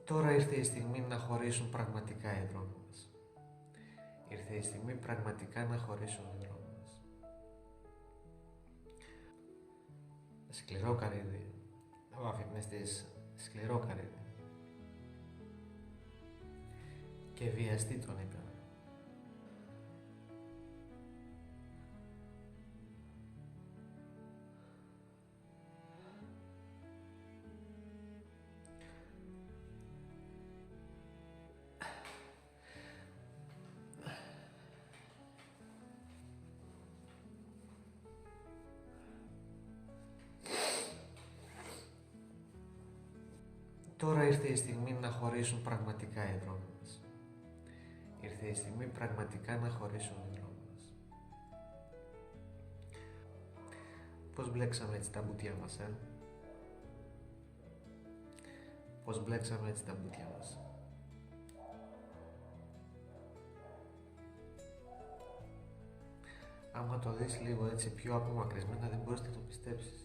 Τώρα ήρθε η στιγμή να χωρίσουν πραγματικά οι δρόμοι μας. Ήρθε η στιγμή πραγματικά να χωρίσουν οι δρόμοι μας. Σκληρό καρύδι. Ο αφημιστής, σκληρό καρύδι. Και βιαστή τον είπε. Τώρα ήρθε η στιγμή να χωρίσουν πραγματικά οι δρόμοι μας. Ήρθε η στιγμή πραγματικά να χωρίσουν οι δρόμοι μας. Πώς μπλέξαμε έτσι τα μπουτια μας, Πώς μπλέξαμε έτσι τα μπουτια μας. Άμα το δεις λίγο έτσι πιο απομακρυσμένα δεν μπορείς να το πιστέψεις.